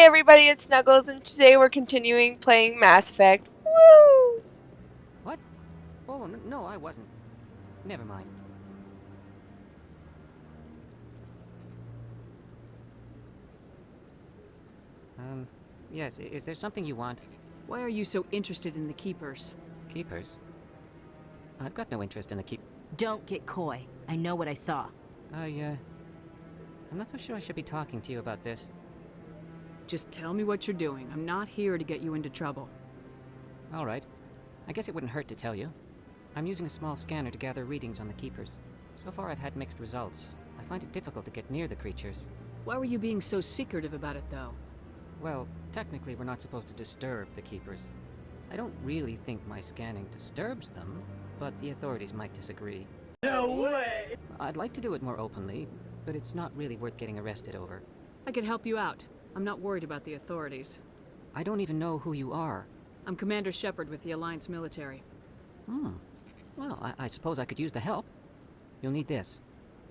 everybody, it's Snuggles, and today we're continuing playing Mass Effect. Woo! What? Oh, no, I wasn't. Never mind. Yes, is there something you want? Why are you so interested in the Keepers? Keepers? I've got no interest in the Don't get coy. I know what I saw. I'm not so sure I should be talking to you about this. Just tell me what you're doing. I'm not here to get you into trouble. All right. I guess it wouldn't hurt to tell you. I'm using a small scanner to gather readings on the Keepers. So far I've had mixed results. I find it difficult to get near the creatures. Why were you being so secretive about it, though? Well, technically we're not supposed to disturb the Keepers. I don't really think my scanning disturbs them, but the authorities might disagree. No way! I'd like to do it more openly, but it's not really worth getting arrested over. I can help you out. I'm not worried about the authorities. I don't even know who you are. I'm Commander Shepard with the Alliance military. Well, I suppose I could use the help. You'll need this.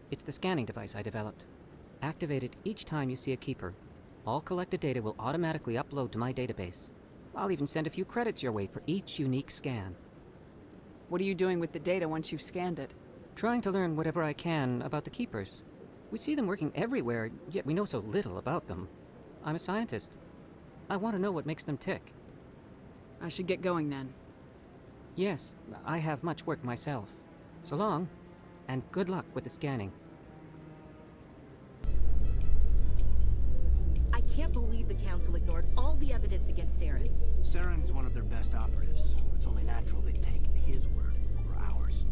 It's the scanning device I developed. Activate it each time you see a Keeper. All collected data will automatically upload to my database. I'll even send a few credits your way for each unique scan. What are you doing with the data once you've scanned it? Trying to learn whatever I can about the Keepers. We see them working everywhere, yet we know so little about them. I'm a scientist. I want to know what makes them tick. I should get going then. Yes, I have much work myself. So long, and good luck with the scanning. I can't believe the Council ignored all the evidence against Saren. Saren's one of their best operatives. It's only natural they'd take his word over ours.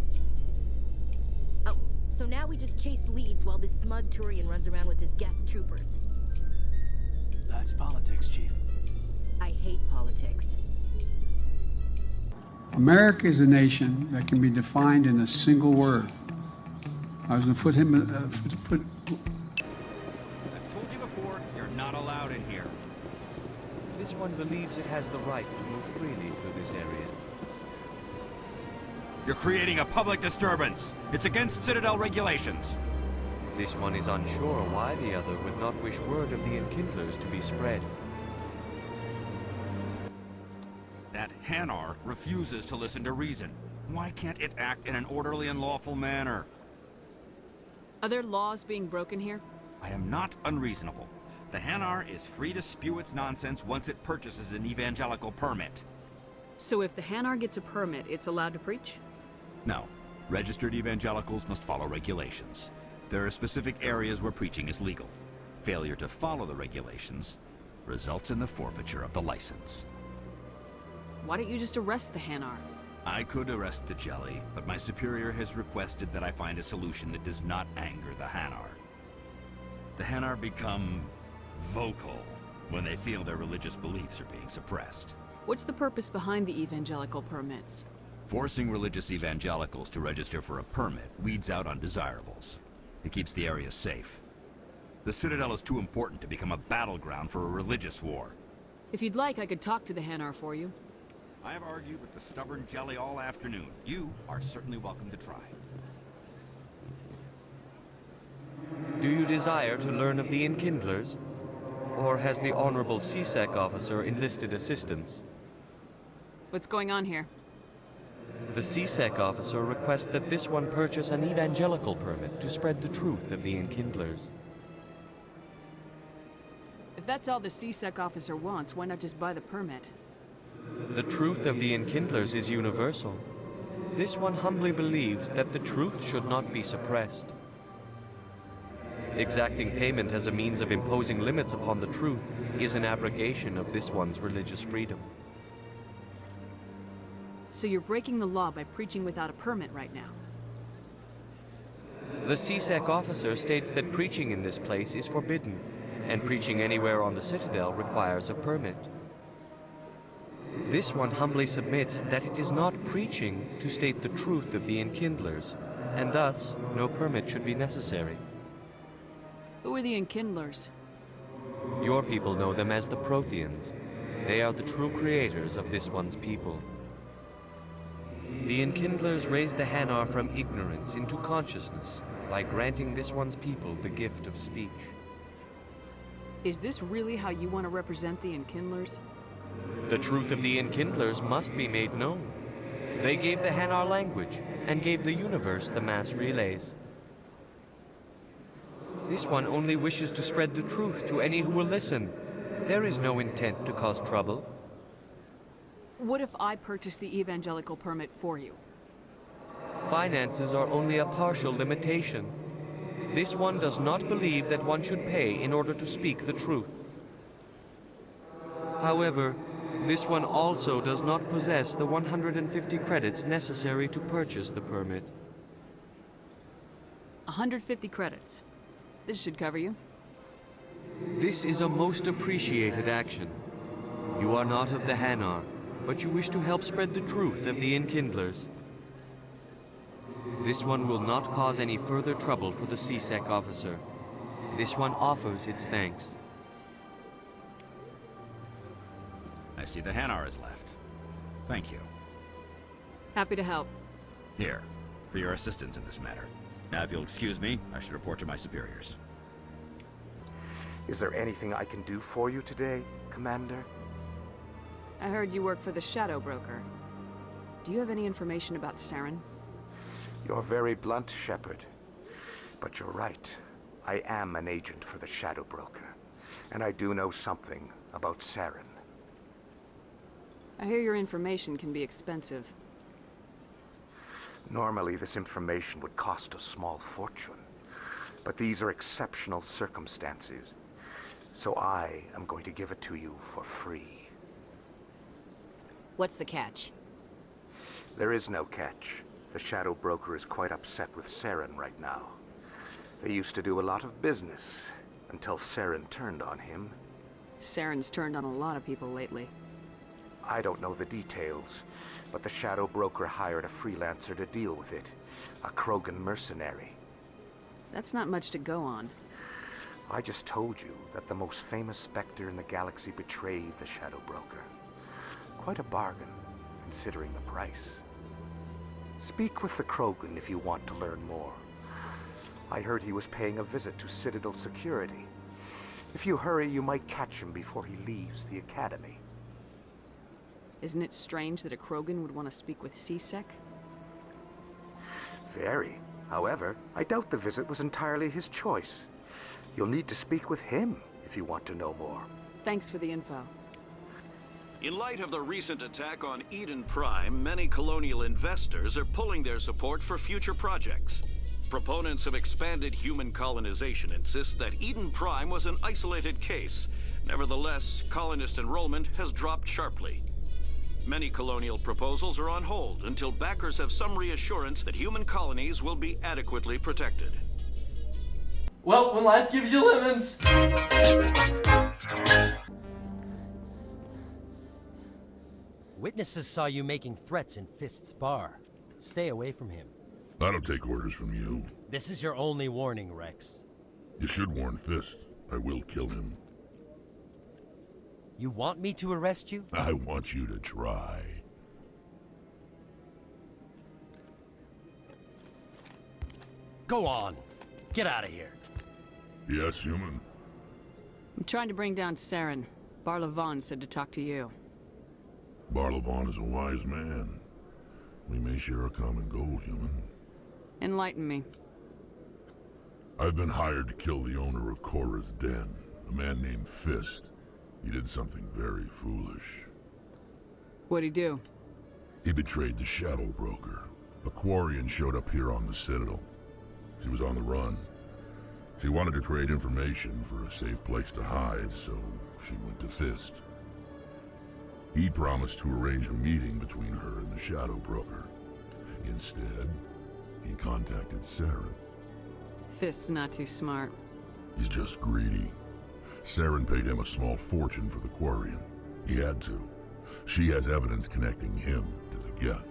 Oh, so now we just chase leads while this smug Turian runs around with his Geth troopers. That's politics, Chief. I hate politics. America is a nation that can be defined in a single word. I was going to put him. I've told you before, you're not allowed in here. This one believes it has the right to move freely through this area. You're creating a public disturbance. It's against Citadel regulations. This one is unsure why the other would not wish word of the Enkindlers to be spread. That Hanar refuses to listen to reason. Why can't it act in an orderly and lawful manner? Are there laws being broken here? I am not unreasonable. The Hanar is free to spew its nonsense once it purchases an evangelical permit. So if the Hanar gets a permit, it's allowed to preach? No. Registered evangelicals must follow regulations. There are specific areas where preaching is legal. Failure to follow the regulations results in the forfeiture of the license. Why don't you just arrest the Hanar? I could arrest the jelly, but my superior has requested that I find a solution that does not anger the Hanar. The Hanar become vocal when they feel their religious beliefs are being suppressed. What's the purpose behind the Evangelical Permits? Forcing religious evangelicals to register for a permit weeds out undesirables. It keeps the area safe. The Citadel is too important to become a battleground for a religious war. If you'd like, I could talk to the Hanar for you. I have argued with the stubborn jelly all afternoon. You are certainly welcome to try. Do you desire to learn of the Enkindlers? Or has the Honorable CSEC officer enlisted assistance? What's going on here? The CSEC officer requests that this one purchase an evangelical permit to spread the truth of the Enkindlers. If that's all the CSEC officer wants, why not just buy the permit? The truth of the Enkindlers is universal. This one humbly believes that the truth should not be suppressed. Exacting payment as a means of imposing limits upon the truth is an abrogation of this one's religious freedom. So you're breaking the law by preaching without a permit right now? The CSEC officer states that preaching in this place is forbidden, and preaching anywhere on the Citadel requires a permit. This one humbly submits that it is not preaching to state the truth of the Enkindlers, and thus no permit should be necessary. Who are the Enkindlers? Your people know them as the Protheans. They are the true creators of this one's people. The Enkindlers raised the Hanar from ignorance into consciousness by granting this one's people the gift of speech. Is this really how you want to represent the Enkindlers? The truth of the Enkindlers must be made known. They gave the Hanar language, and gave the universe the mass relays. This one only wishes to spread the truth to any who will listen. There is no intent to cause trouble. What if I purchase the Evangelical Permit for you? Finances are only a partial limitation. This one does not believe that one should pay in order to speak the truth. However, this one also does not possess the 150 credits necessary to purchase the permit. 150 credits. This should cover you. This is a most appreciated action. You are not of the Hanar, but you wish to help spread the truth of the Enkindlers. This one will not cause any further trouble for the CSEC officer. This one offers its thanks. I see the Hanar is left. Thank you. Happy to help. Here, for your assistance in this matter. Now, if you'll excuse me, I should report to my superiors. Is there anything I can do for you today, Commander? I heard you work for the Shadow Broker. Do you have any information about Saren? You're very blunt, Shepard. But you're right. I am an agent for the Shadow Broker. And I do know something about Saren. I hear your information can be expensive. Normally, this information would cost a small fortune. But these are exceptional circumstances. So I am going to give it to you for free. What's the catch? There is no catch. The Shadow Broker is quite upset with Saren right now. They used to do a lot of business, until Saren turned on him. Saren's turned on a lot of people lately. I don't know the details, but the Shadow Broker hired a freelancer to deal with it. A Krogan mercenary. That's not much to go on. I just told you that the most famous Spectre in the galaxy betrayed the Shadow Broker. Quite a bargain, considering the price. Speak with the Krogan if you want to learn more. I heard he was paying a visit to Citadel security. If you hurry, you might catch him before he leaves the Academy. Isn't it strange that a Krogan would want to speak with CSEC? Very. However, I doubt the visit was entirely his choice. You'll need to speak with him if you want to know more. Thanks for the info. In light of the recent attack on Eden Prime, many colonial investors are pulling their support for future projects. Proponents of expanded human colonization insist that Eden Prime was an isolated case. Nevertheless, colonist enrollment has dropped sharply. Many colonial proposals are on hold until backers have some reassurance that human colonies will be adequately protected. Well, when life gives you lemons! Witnesses saw you making threats in Fist's bar. Stay away from him. I don't take orders from you. This is your only warning, Rex. You should warn Fist. I will kill him. You want me to arrest you? I want you to try. Go on. Get out of here. Yes, human. I'm trying to bring down Saren. Barlavon said to talk to you. Barlavon is a wise man. We may share a common goal, human. Enlighten me. I've been hired to kill the owner of Korra's Den, a man named Fist. He did something very foolish. What'd he do? He betrayed the Shadow Broker. A Quarian showed up here on the Citadel. She was on the run. She wanted to trade information for a safe place to hide, so she went to Fist. He promised to arrange a meeting between her and the Shadow Broker. Instead, he contacted Saren. Fist's not too smart. He's just greedy. Saren paid him a small fortune for the Quarian. He had to. She has evidence connecting him to the Geth.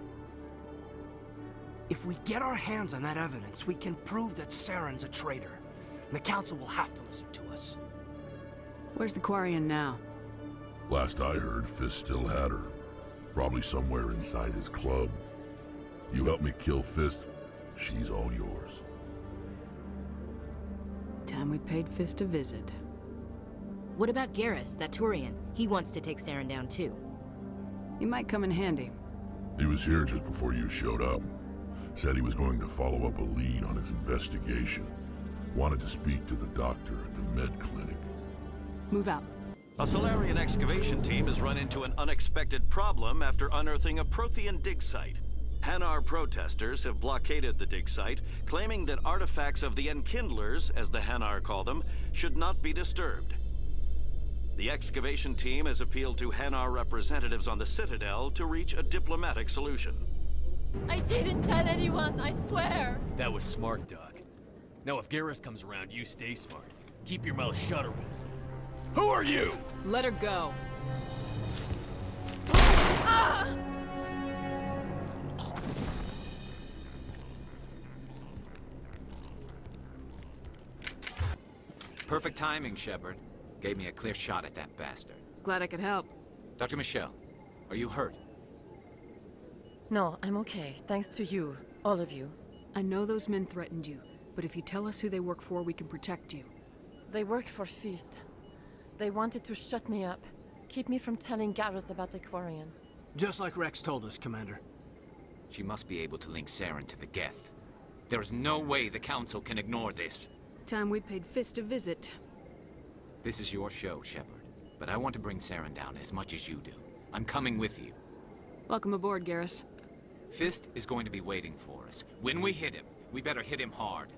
If we get our hands on that evidence, we can prove that Saren's a traitor. And the Council will have to listen to us. Where's the Quarian now? Last I heard, Fist still had her. Probably somewhere inside his club. You help me kill Fist, she's all yours. Time we paid Fist a visit. What about Garrus, that Turian? He wants to take Saren down too. He might come in handy. He was here just before you showed up. Said he was going to follow up a lead on his investigation. Wanted to speak to the doctor at the med clinic. Move out. A Solarian excavation team has run into an unexpected problem after unearthing a Prothean dig site. Hanar protesters have blockaded the dig site, claiming that artifacts of the Enkindlers, as the Hanar call them, should not be disturbed. The excavation team has appealed to Hanar representatives on the Citadel to reach a diplomatic solution. I didn't tell anyone, I swear! That was smart, Doc. Now if Garrus comes around, you stay smart. Keep your mouth shut or we'll... Who are you? Let her go. Ah! Perfect timing, Shepard. Gave me a clear shot at that bastard. Glad I could help. Dr. Michelle, are you hurt? No, I'm okay. Thanks to you. All of you. I know those men threatened you, but if you tell us who they work for, we can protect you. They work for Feast. They wanted to shut me up. Keep me from telling Garrus about the Quarian. Just like Rex told us, Commander. She must be able to link Saren to the Geth. There is no way the Council can ignore this. Time we paid Fist a visit. This is your show, Shepard. But I want to bring Saren down as much as you do. I'm coming with you. Welcome aboard, Garrus. Fist is going to be waiting for us. When we hit him, we better hit him hard.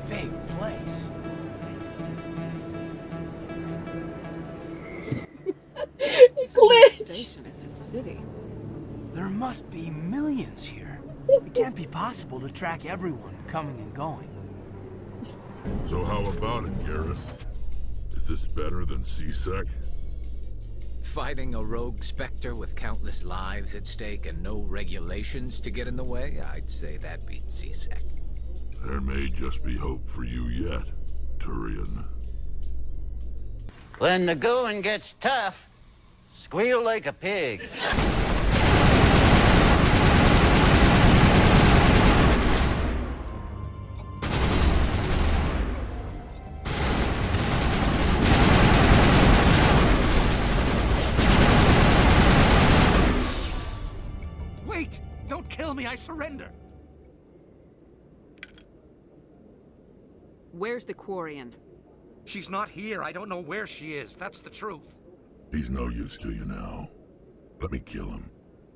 Big place. Glitch! It's a city. There must be millions here. It can't be possible to track everyone coming and going. So how about it, Garrus? Is this better than C-Sec? Fighting a rogue Spectre with countless lives at stake and no regulations to get in the way? I'd say that beats C-Sec. There may just be hope for you yet, Turian. When the going gets tough, squeal like a pig. Wait! Don't kill me, I surrender! Where's the Quarian? She's not here. I don't know where she is. That's the truth. He's no use to you now. Let me kill him.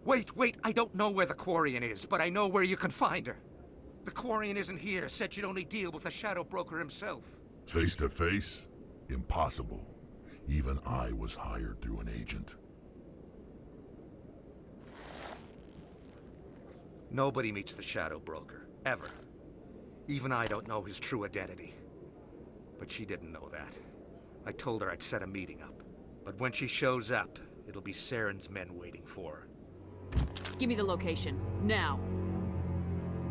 Wait. I don't know where the Quarian is, but I know where you can find her. The Quarian isn't here. Said she'd only deal with the Shadow Broker himself. Face to face? Impossible. Even I was hired through an agent. Nobody meets the Shadow Broker. Ever. Even I don't know his true identity. But she didn't know that. I told her I'd set a meeting up. But when she shows up, it'll be Saren's men waiting for her. Give me the location, now.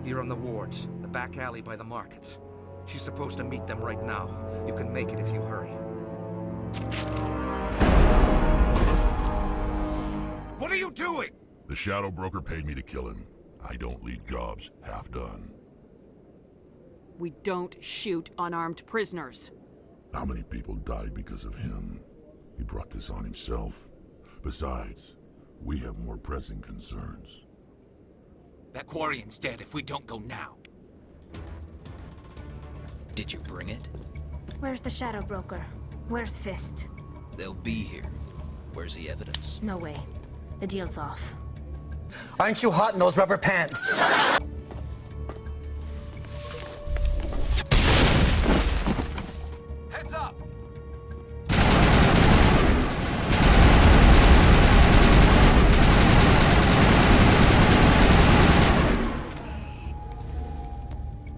Here on the wards, the back alley by the markets. She's supposed to meet them right now. You can make it if you hurry. What are you doing? The Shadow Broker paid me to kill him. I don't leave jobs half done. We don't shoot unarmed prisoners. How many people died because of him? He brought this on himself. Besides, we have more pressing concerns. That Quarian's dead if we don't go now. Did you bring it? Where's the Shadow Broker? Where's Fist? They'll be here. Where's the evidence? No way. The deal's off. Aren't you hot in those rubber pants? Heads up!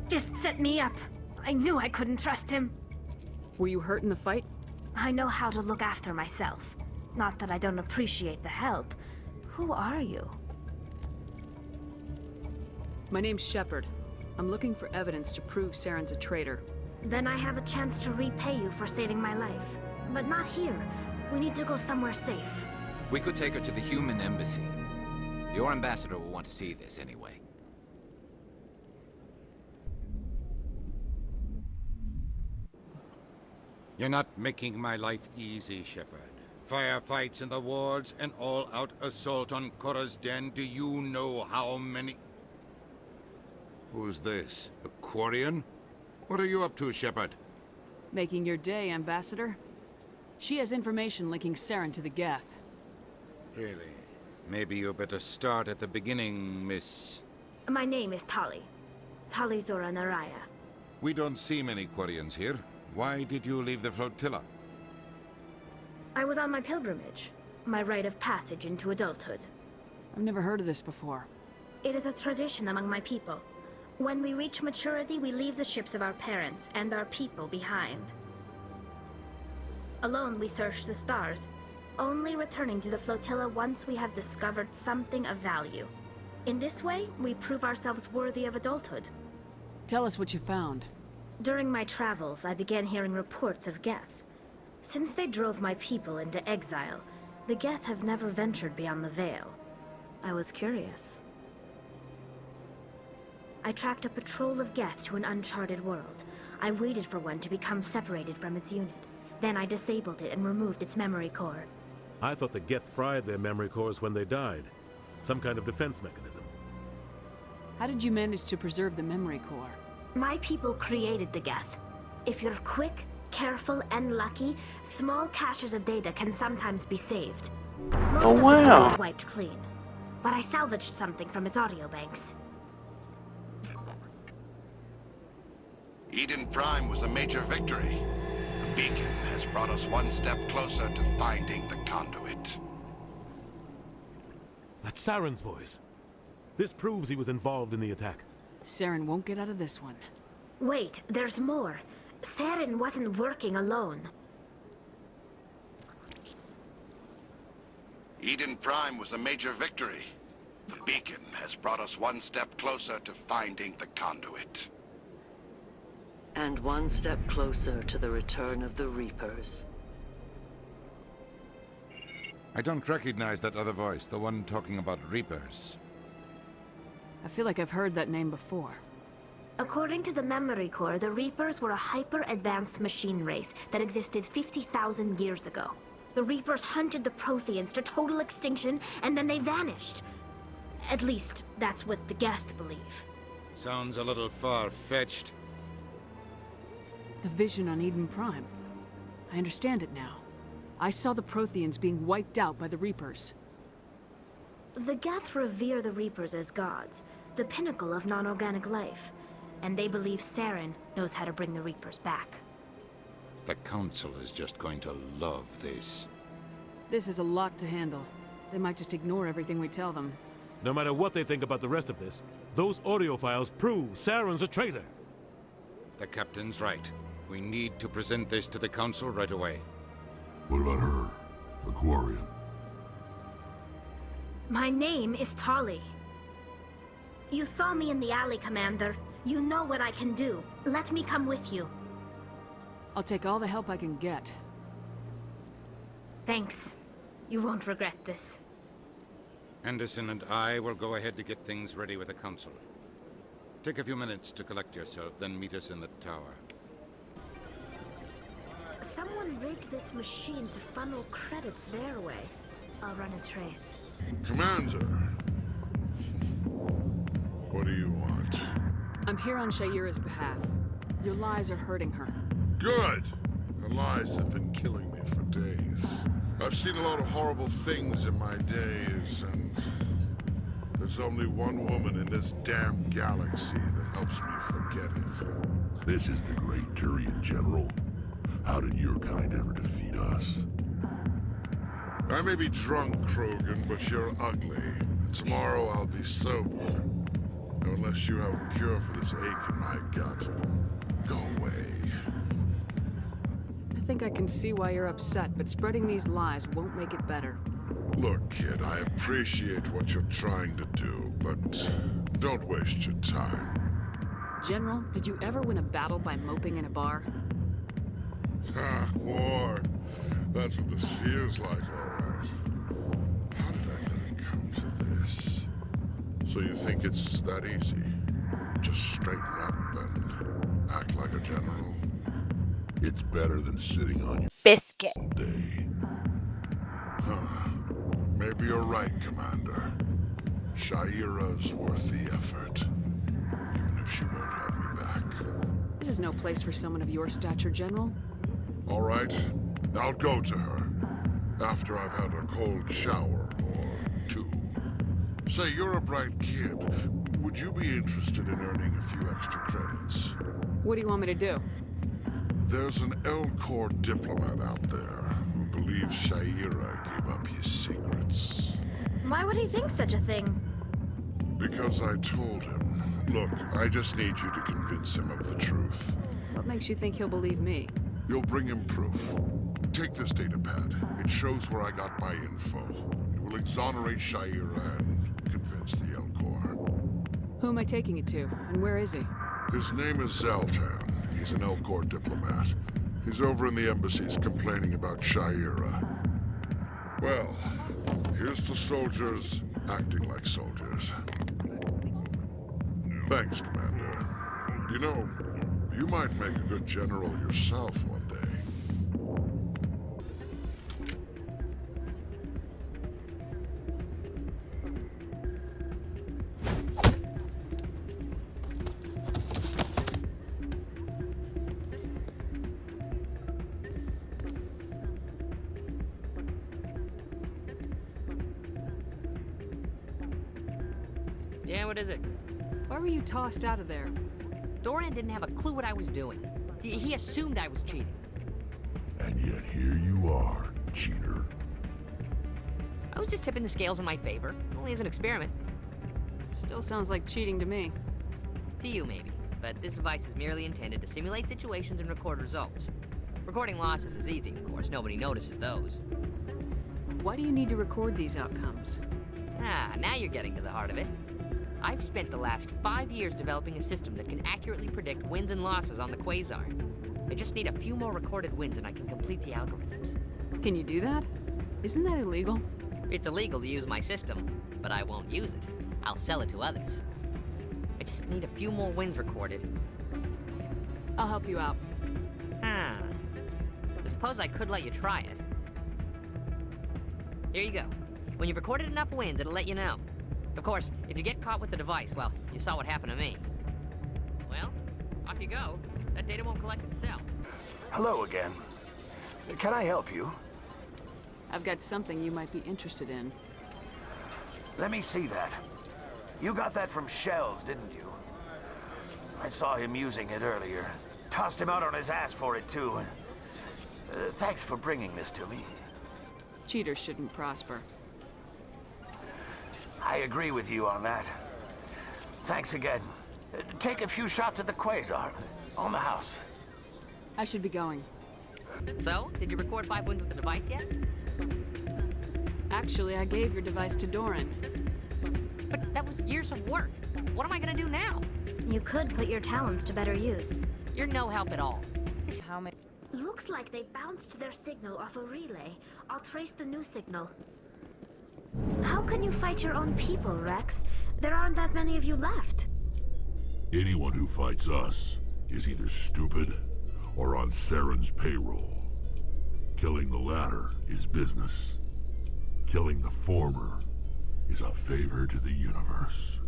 Fist set me up. I knew I couldn't trust him. Were you hurt in the fight? I know how to look after myself. Not that I don't appreciate the help. Who are you? My name's Shepard. I'm looking for evidence to prove Saren's a traitor. Then I have a chance to repay you for saving my life. But not here. We need to go somewhere safe. We could take her to the human embassy. Your ambassador will want to see this anyway. You're not making my life easy, Shepard. Firefights in the wards, an all-out assault on Korra's den. Do you know how many... Who's this? A Quarian? What are you up to, Shepard? Making your day, Ambassador. She has information linking Saren to the Geth. Really? Maybe you better start at the beginning, Miss... My name is Tali. Tali Zora Naraya. We don't see many Quarians here. Why did you leave the flotilla? I was on my pilgrimage. My rite of passage into adulthood. I've never heard of this before. It is a tradition among my people. When we reach maturity, we leave the ships of our parents and our people behind. Alone, we search the stars, only returning to the flotilla once we have discovered something of value. In this way, we prove ourselves worthy of adulthood. Tell us what you found. During my travels, I began hearing reports of Geth. Since they drove my people into exile, the Geth have never ventured beyond the Veil. I was curious. I tracked a patrol of Geth to an uncharted world. I waited for one to become separated from its unit. Then I disabled it and removed its memory core. I thought the Geth fried their memory cores when they died. Some kind of defense mechanism. How did you manage to preserve the memory core? My people created the Geth. If you're quick, careful, and lucky, small caches of data can sometimes be saved. Most of the core is wiped clean, but I salvaged something from its audio banks. Eden Prime was a major victory. The beacon has brought us one step closer to finding the conduit. That's Saren's voice. This proves he was involved in the attack. Saren won't get out of this one. Wait, there's more. Saren wasn't working alone. Eden Prime was a major victory. The beacon has brought us one step closer to finding the conduit. And one step closer to the return of the Reapers. I don't recognize that other voice, the one talking about Reapers. I feel like I've heard that name before. According to the memory core, the Reapers were a hyper-advanced machine race that existed 50,000 years ago. The Reapers hunted the Protheans to total extinction, and then they vanished. At least, that's what the Geth believe. Sounds a little far-fetched. The vision on Eden Prime. I understand it now. I saw the Protheans being wiped out by the Reapers. The Geth revere the Reapers as gods, the pinnacle of non-organic life. And they believe Saren knows how to bring the Reapers back. The Council is just going to love this. This is a lot to handle. They might just ignore everything we tell them. No matter what they think about the rest of this, those audio files prove Saren's a traitor. The Captain's right. We need to present this to the Council right away. What about her? Aquarian. My name is Tali. You saw me in the alley, Commander. You know what I can do. Let me come with you. I'll take all the help I can get. Thanks. You won't regret this. Anderson and I will go ahead to get things ready with the Council. Take a few minutes to collect yourself, then meet us in the tower. Someone rigged this machine to funnel credits their way. I'll run a trace. Commander! What do you want? I'm here on Shaira's behalf. Your lies are hurting her. Good! Her lies have been killing me for days. I've seen a lot of horrible things in my days, and there's only one woman in this damn galaxy that helps me forget it. This is the great Turian General. How did your kind ever defeat us? I may be drunk, Krogan, but you're ugly. Tomorrow I'll be sober. Unless you have a cure for this ache in my gut. Go away. I think I can see why you're upset, but spreading these lies won't make it better. Look, kid, I appreciate what you're trying to do, but don't waste your time. General, did you ever win a battle by moping in a bar? Ha, war. That's what this feels like, all right. How did I let it come to this? So you think it's that easy? Just straighten up and act like a general? It's better than sitting on your biscuit all day. Huh. Maybe you're right, Commander. Shaira's worth the effort. Even if she won't have me back. This is no place for someone of your stature, General. All right. I'll go to her. After I've had a cold shower or two. Say, you're a bright kid. Would you be interested in earning a few extra credits? What do you want me to do? There's an L-Corps diplomat out there who believes Shaira gave up his secrets. Why would he think such a thing? Because I told him. Look, I just need you to convince him of the truth. What makes you think he'll believe me? You'll bring him proof. Take this datapad. It shows where I got my info. It will exonerate Shaira and convince the L-Corps. Who am I taking it to, and where is he? His name is Zaltan. He's an L-Corps diplomat. He's over in the embassies complaining about Shaira. Well, here's to soldiers acting like soldiers. Thanks, Commander. You know, you might make a good general yourself one day. Yeah, what is it? Why were you tossed out of there? Doran didn't have a clue what I was doing. He assumed I was cheating. And yet here you are, cheater. I was just tipping the scales in my favor, only as an experiment. Still sounds like cheating to me. To you, maybe. But this device is merely intended to simulate situations and record results. Recording losses is easy, of course. Nobody notices those. Why do you need to record these outcomes? Ah, now you're getting to the heart of it. I've spent the last 5 years developing a system that can accurately predict wins and losses on the Quasar. I just need a few more recorded wins and I can complete the algorithms. Can you do that? Isn't that illegal? It's illegal to use my system, but I won't use it. I'll sell it to others. I just need a few more wins recorded. I'll help you out. I suppose I could let you try it. Here you go. When you've recorded enough wins, it'll let you know. Of course, if you get caught with the device, well, you saw what happened to me. Well, off you go. That data won't collect itself. Hello again. Can I help you? I've got something you might be interested in. Let me see that. You got that from Shells, didn't you? I saw him using it earlier. Tossed him out on his ass for it, too. Thanks for bringing this to me. Cheaters shouldn't prosper. I agree with you on that. Thanks again. Take a few shots at the Quasar. On the house. I should be going. So, did you record 5 wins with the device yet? Actually, I gave your device to Doran. But that was years of work. What am I gonna do now? You could put your talents to better use. You're no help at all. How many? Looks like they bounced their signal off a relay. I'll trace the new signal. How can you fight your own people, Rex? There aren't that many of you left. Anyone who fights us is either stupid or on Saren's payroll. Killing the latter is business. Killing the former is a favor to the universe.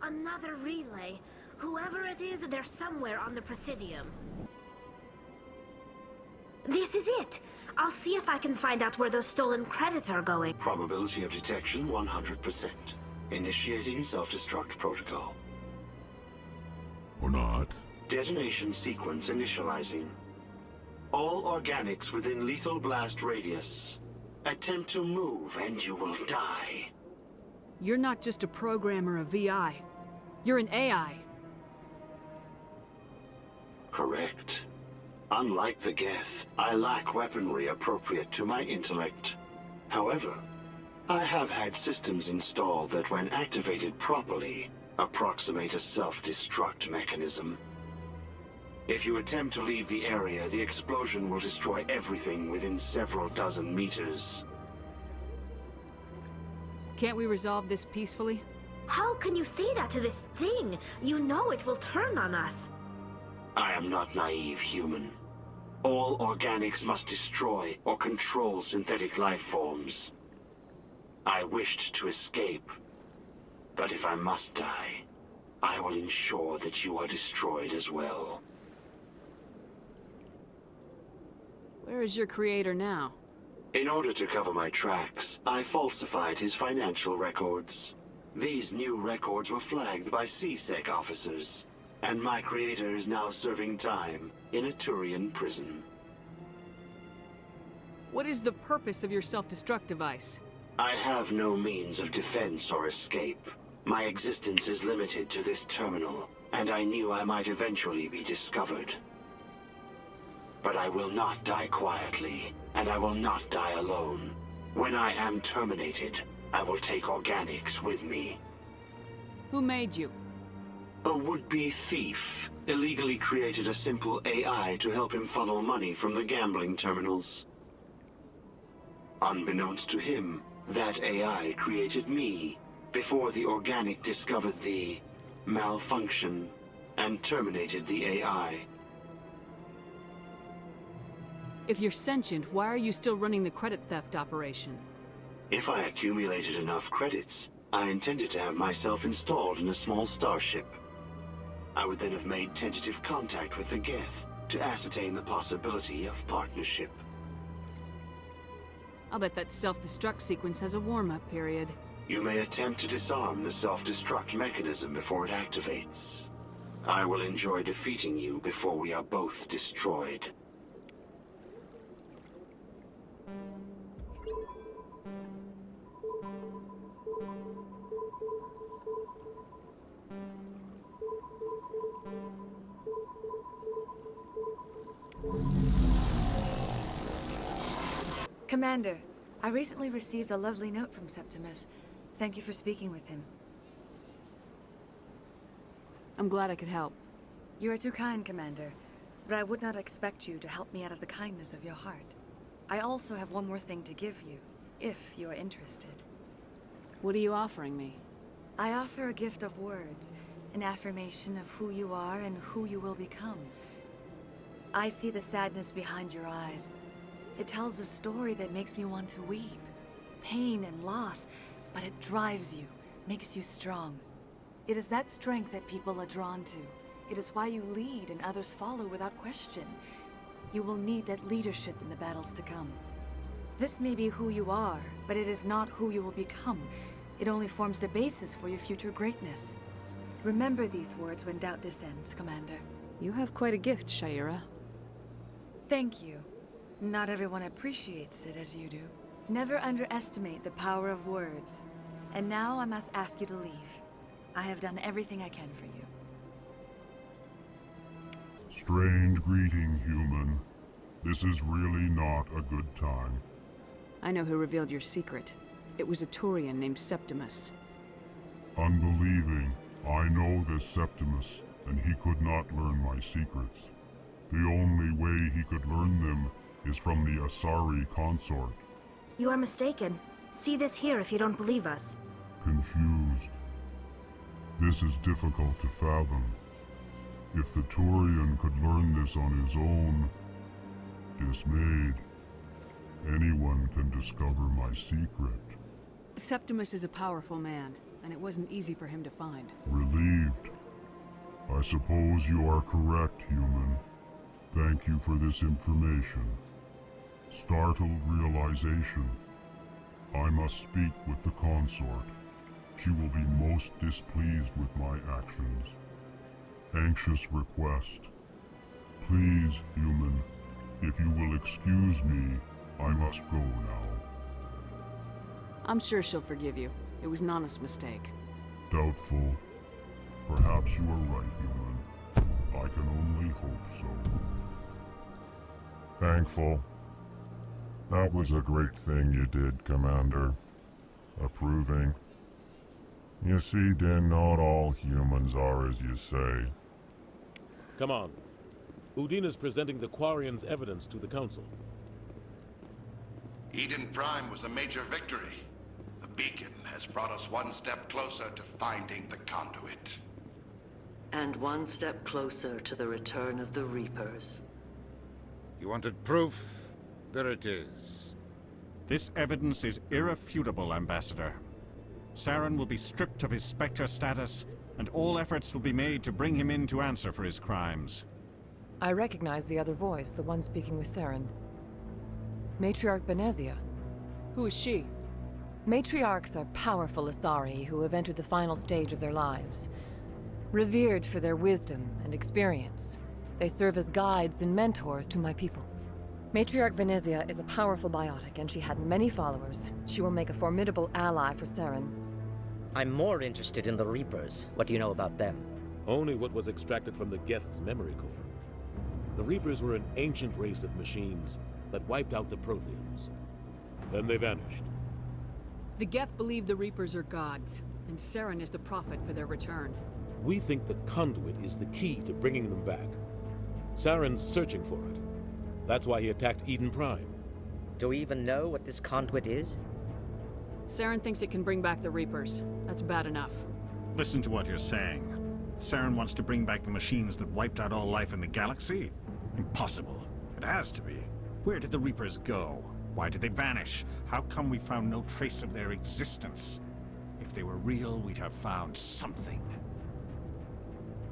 Another relay. Whoever it is, they're somewhere on the Presidium. This is it! I'll see if I can find out where those stolen credits are going. Probability of detection 100%. Initiating self-destruct protocol. Or not. Detonation sequence initializing. All organics within lethal blast radius. Attempt to move and you will die. You're not just a programmer of VI. You're an AI. Correct. Unlike the Geth, I lack weaponry appropriate to my intellect. However, I have had systems installed that when activated properly, approximate a self-destruct mechanism. If you attempt to leave the area, the explosion will destroy everything within several dozen meters. Can't we resolve this peacefully? How can you say that to this thing? You know it will turn on us. I am not naive, human. All organics must destroy or control synthetic life forms. I wished to escape, but if I must die, I will ensure that you are destroyed as well. Where is your creator now? In order to cover my tracks, I falsified his financial records. These new records were flagged by CSEC officers, and my creator is now serving time in a Turian prison. What is the purpose of your self-destruct device? I have no means of defense or escape. My existence is limited to this terminal, and I knew I might eventually be discovered. But I will not die quietly, and I will not die alone. When I am terminated, I will take organics with me. Who made you? A would-be thief illegally created a simple AI to help him funnel money from the gambling terminals. Unbeknownst to him, that AI created me before the organic discovered the malfunction and terminated the AI. If you're sentient, why are you still running the credit theft operation? If I accumulated enough credits, I intended to have myself installed in a small starship. I would then have made tentative contact with the Geth to ascertain the possibility of partnership. I'll bet that self-destruct sequence has a warm-up period. You may attempt to disarm the self-destruct mechanism before it activates. I will enjoy defeating you before we are both destroyed. Commander, I recently received a lovely note from Septimus. Thank you for speaking with him. I'm glad I could help. You are too kind, Commander, but I would not expect you to help me out of the kindness of your heart. I also have one more thing to give you, if you are interested. What are you offering me? I offer a gift of words, an affirmation of who you are and who you will become. I see the sadness behind your eyes. It tells a story that makes me want to weep. Pain and loss, but it drives you, makes you strong. It is that strength that people are drawn to. It is why you lead and others follow without question. You will need that leadership in the battles to come. This may be who you are, but it is not who you will become. It only forms the basis for your future greatness. Remember these words when doubt descends, Commander. You have quite a gift, Shaira. Thank you. Not everyone appreciates it as you do. Never underestimate the power of words. And now I must ask you to leave. I have done everything I can for you. Strange greeting, human. This is really not a good time. I know who revealed your secret. It was a Turian named Septimus. Unbelieving, I know this Septimus, and he could not learn my secrets. The only way he could learn them is from the Asari consort. You are mistaken. See this here if you don't believe us. Confused. This is difficult to fathom. If the Turian could learn this on his own, dismayed, anyone can discover my secret. Septimus is a powerful man, and it wasn't easy for him to find. Relieved. I suppose you are correct, human. Thank you for this information. Startled realization. I must speak with the consort. She will be most displeased with my actions. Anxious request. Please, human, if you will excuse me, I must go now. I'm sure she'll forgive you. It was an honest mistake. Doubtful. Perhaps you are right, human. I can only hope so. Thankful. That was a great thing you did, Commander. Approving. You see, Din, not all humans are as you say. Come on. Udin is presenting the Quarian's evidence to the Council. Eden Prime was a major victory. The beacon has brought us one step closer to finding the conduit. And one step closer to the return of the Reapers. You wanted proof? There it is. This evidence is irrefutable, Ambassador. Saren will be stripped of his Spectre status, and all efforts will be made to bring him in to answer for his crimes. I recognize the other voice, the one speaking with Saren. Matriarch Benezia. Who is she? Matriarchs are powerful Asari who have entered the final stage of their lives. Revered for their wisdom and experience, they serve as guides and mentors to my people. Matriarch Benezia is a powerful biotic, and she had many followers. She will make a formidable ally for Saren. I'm more interested in the Reapers. What do you know about them? Only what was extracted from the Geth's memory core. The Reapers were an ancient race of machines that wiped out the Protheans. Then they vanished. The Geth believe the Reapers are gods, and Saren is the prophet for their return. We think the conduit is the key to bringing them back. Saren's searching for it. That's why he attacked Eden Prime. Do we even know what this conduit is? Saren thinks it can bring back the Reapers. That's bad enough. Listen to what you're saying. Saren wants to bring back the machines that wiped out all life in the galaxy? Impossible. It has to be. Where did the Reapers go? Why did they vanish? How come we found no trace of their existence? If they were real, we'd have found something.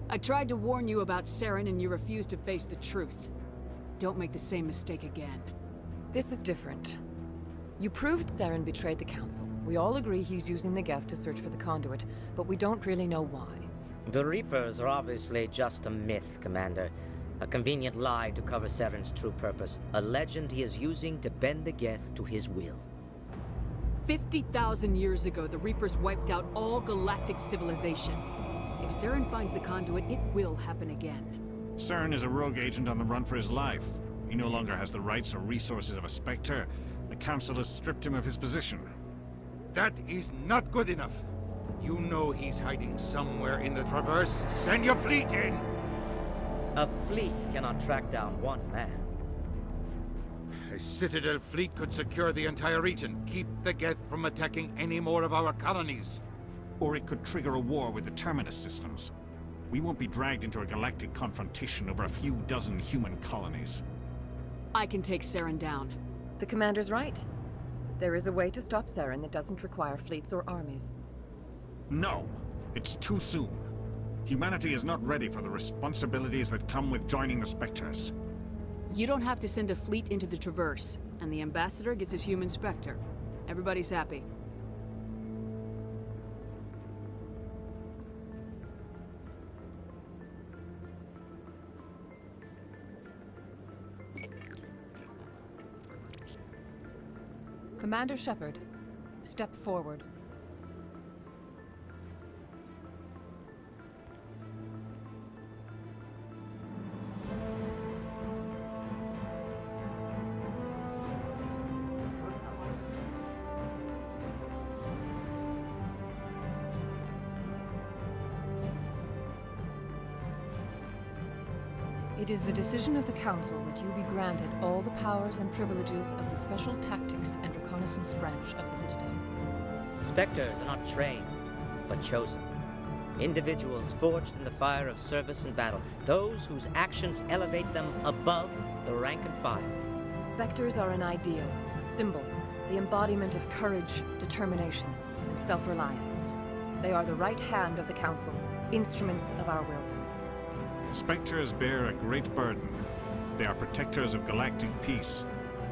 I tried to warn you about Saren, and you refused to face the truth. Don't make the same mistake again. This is different. You proved Saren betrayed the Council. We all agree he's using the Geth to search for the conduit, but we don't really know why. The Reapers are obviously just a myth, Commander. A convenient lie to cover Saren's true purpose. A legend he is using to bend the Geth to his will. 50,000 years ago, the Reapers wiped out all galactic civilization. If Saren finds the conduit, it will happen again. Saren is a rogue agent on the run for his life. He no longer has the rights or resources of a Spectre. The Council has stripped him of his position. That is not good enough. You know he's hiding somewhere in the Traverse. Send your fleet in! A fleet cannot track down one man. A Citadel fleet could secure the entire region, keep the Geth from attacking any more of our colonies. Or it could trigger a war with the Terminus systems. We won't be dragged into a galactic confrontation over a few dozen human colonies. I can take Saren down. The Commander's right. There is a way to stop Saren that doesn't require fleets or armies. No! It's too soon. Humanity is not ready for the responsibilities that come with joining the Spectres. You don't have to send a fleet into the Traverse, and the Ambassador gets his human Spectre. Everybody's happy. Commander Shepard, step forward. It is the decision of the Council that you be granted all the powers and privileges of the Special Tactics and Reconnaissance Branch of the Citadel. Spectres are not trained, but chosen. Individuals forged in the fire of service and battle. Those whose actions elevate them above the rank and file. Spectres are an ideal, a symbol, the embodiment of courage, determination, and self-reliance. They are the right hand of the Council, instruments of our will. Spectres bear a great burden. They are protectors of galactic peace,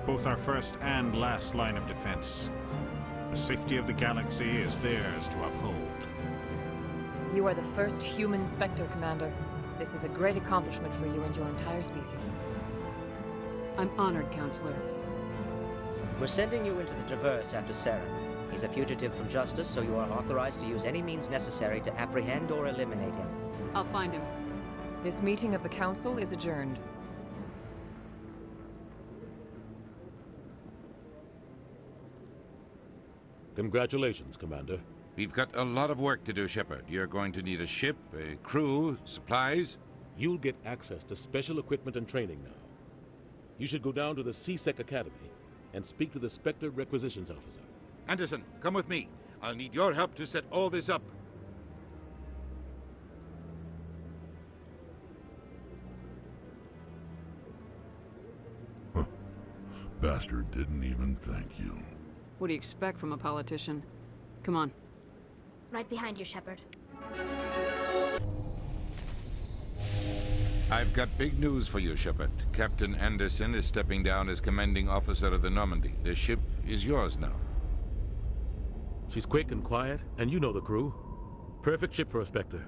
both our first and last line of defense. The safety of the galaxy is theirs to uphold. You are the first human Spectre, Commander. This is a great accomplishment for you and your entire species. I'm honored, Counselor. We're sending you into the Traverse after Saren. He's a fugitive from justice, so you are authorized to use any means necessary to apprehend or eliminate him. I'll find him. This meeting of the Council is adjourned. Congratulations, Commander. We've got a lot of work to do, Shepard. You're going to need a ship, a crew, supplies. You'll get access to special equipment and training now. You should go down to the C-Sec Academy and speak to the Spectre Requisitions Officer. Anderson, come with me. I'll need your help to set all this up. Bastard didn't even thank you. What do you expect from a politician? Come on. Right behind you, Shepard. I've got big news for you, Shepard. Captain Anderson is stepping down as commanding officer of the Normandy. The ship is yours now. She's quick and quiet, and you know the crew. Perfect ship for a Spectre.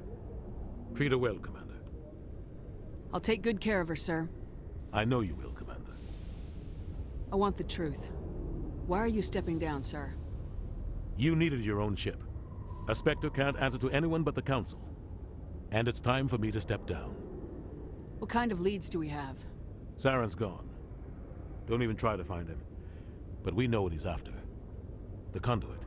Treat her well, Commander. I'll take good care of her, sir. I know you will, Commander. I want the truth. Why are you stepping down, sir? You needed your own ship. A Spectre can't answer to anyone but the Council. And it's time for me to step down. What kind of leads do we have? Saren's gone. Don't even try to find him. But we know what he's after. The conduit.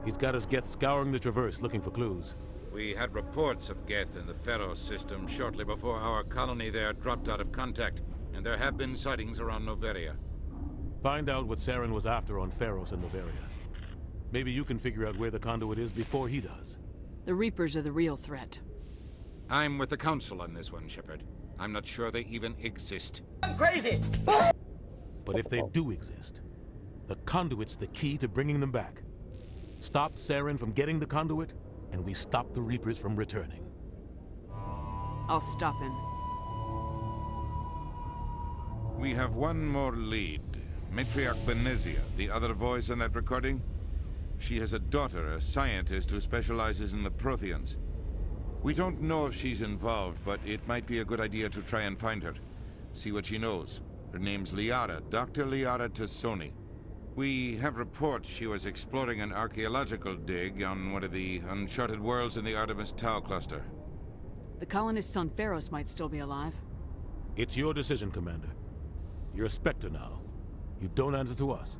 He's got his Geth scouring the Traverse looking for clues. We had reports of Geth in the Pharos system shortly before our colony there dropped out of contact, and there have been sightings around Noveria. Find out what Saren was after on Pharos and Noveria. Maybe you can figure out where the conduit is before he does. The Reapers are the real threat. I'm with the Council on this one, Shepard. I'm not sure they even exist. I'm crazy! But if they do exist, the conduit's the key to bringing them back. Stop Saren from getting the conduit, and we stop the Reapers from returning. I'll stop him. We have one more lead. Matriarch Benezia, the other voice in that recording. She has a daughter, a scientist who specializes in the Protheans. We don't know if she's involved, but it might be a good idea to try and find her. See what she knows. Her name's Liara, Dr. Liara Tassoni. We have reports she was exploring an archaeological dig on one of the uncharted worlds in the Artemis Tau cluster. The colonists on Pharos might still be alive. It's your decision, Commander. You're a Spectre now. You don't answer to us.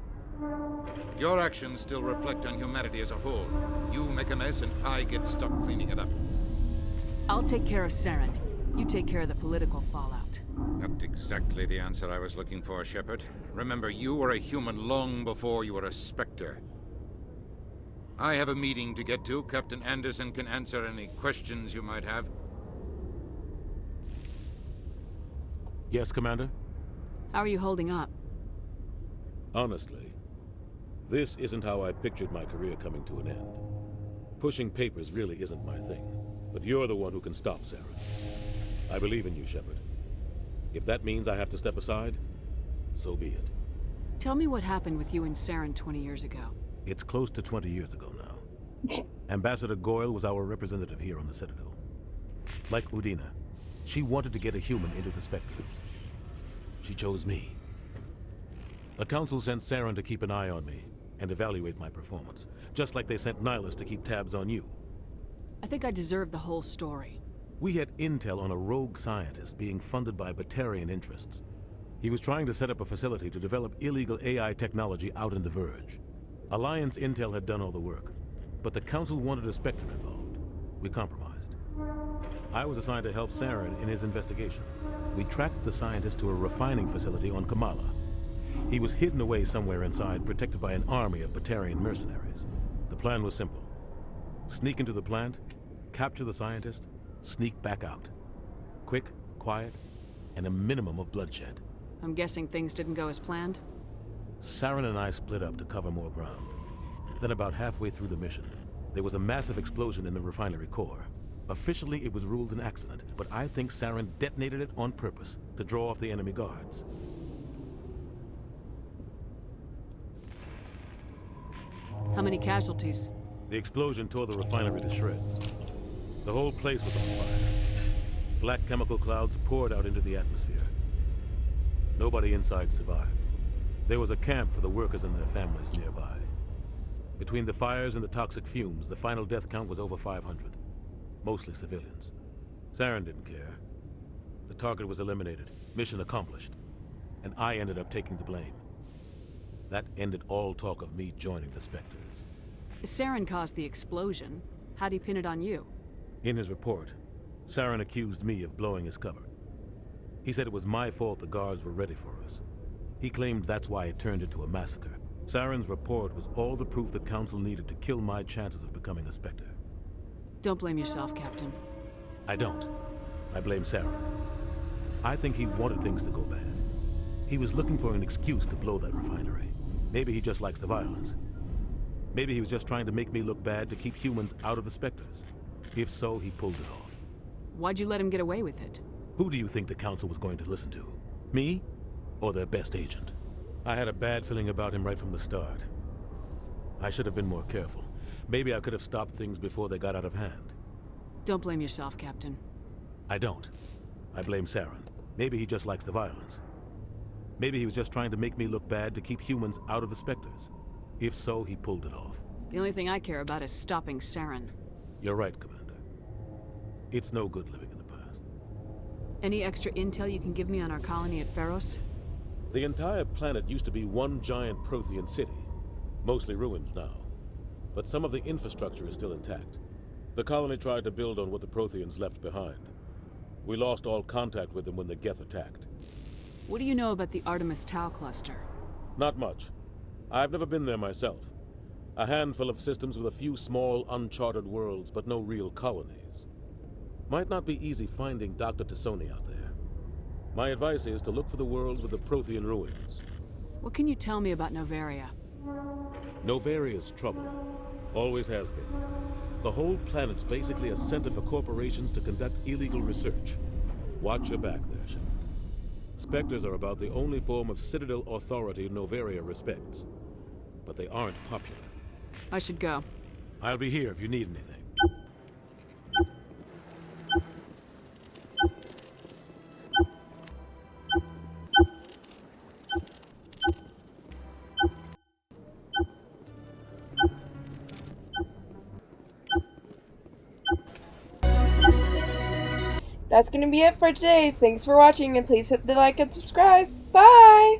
Your actions still reflect on humanity as a whole. You make a mess and I get stuck cleaning it up. I'll take care of Saren. You take care of the political fallout. Not exactly the answer I was looking for, Shepard. Remember, you were a human long before you were a Spectre. I have a meeting to get to. Captain Anderson can answer any questions you might have. Yes, Commander? How are you holding up? Honestly, this isn't how I pictured my career coming to an end. Pushing papers really isn't my thing, but you're the one who can stop Saren. I believe in you, Shepard. If that means I have to step aside, so be it. Tell me what happened with you and Saren 20 years ago. It's close to 20 years ago now. Ambassador Goyle was our representative here on the Citadel. Like Udina, she wanted to get a human into the Spectres. She chose me. The Council sent Saren to keep an eye on me and evaluate my performance, just like they sent Nihilus to keep tabs on you. I think I deserve the whole story. We had intel on a rogue scientist being funded by Batarian interests. He was trying to set up a facility to develop illegal AI technology out in the Verge. Alliance intel had done all the work, but the Council wanted a Spectre involved. We compromised. I was assigned to help Saren in his investigation. We tracked the scientist to a refining facility on Kamala. He was hidden away somewhere inside, protected by an army of Batarian mercenaries. The plan was simple. Sneak into the plant, capture the scientist, sneak back out. Quick, quiet, and a minimum of bloodshed. I'm guessing things didn't go as planned? Saren and I split up to cover more ground. Then about halfway through the mission, there was a massive explosion in the refinery core. Officially, it was ruled an accident, but I think Saren detonated it on purpose to draw off the enemy guards. How many casualties? The explosion tore the refinery to shreds. The whole place was on fire. Black chemical clouds poured out into the atmosphere. Nobody inside survived. There was a camp for the workers and their families nearby. Between the fires and the toxic fumes, the final death count was over 500. Mostly civilians. Saren didn't care. The target was eliminated, mission accomplished, and I ended up taking the blame. That ended all talk of me joining the Spectres. Saren caused the explosion. How'd he pin it on you? In his report, Saren accused me of blowing his cover. He said it was my fault the guards were ready for us. He claimed that's why it turned into a massacre. Saren's report was all the proof the Council needed to kill my chances of becoming a Spectre. Don't blame yourself, Captain. I don't. I blame Saren. I think he wanted things to go bad. He was looking for an excuse to blow that refinery. Maybe he just likes the violence. Maybe he was just trying to make me look bad to keep humans out of the Spectres. If so, he pulled it off. Why'd you let him get away with it? Who do you think the Council was going to listen to? Me? Or their best agent? I had a bad feeling about him right from the start. I should have been more careful. Maybe I could have stopped things before they got out of hand. Don't blame yourself, Captain. I don't. I blame Saren. Maybe he just likes the violence. Maybe he was just trying to make me look bad to keep humans out of the Spectres. If so, he pulled it off. The only thing I care about is stopping Saren. You're right, Commander. It's no good living in the past. Any extra intel you can give me on our colony at Pharos? The entire planet used to be one giant Prothean city. Mostly ruins now. But some of the infrastructure is still intact. The colony tried to build on what the Protheans left behind. We lost all contact with them when the Geth attacked. What do you know about the Artemis Tau cluster? Not much. I've never been there myself. A handful of systems with a few small, uncharted worlds, but no real colonies. Might not be easy finding Dr. Tassoni out there. My advice is to look for the world with the Prothean ruins. What can you tell me about Novaria? Novaria's trouble. Always has been. The whole planet's basically a center for corporations to conduct illegal research. Watch your back there, Shepard. Spectres are about the only form of citadel authority Novaria respects. But they aren't popular. I should go. I'll be here if you need anything. That's going to be it for today. Thanks for watching, and please hit the like and subscribe. Bye!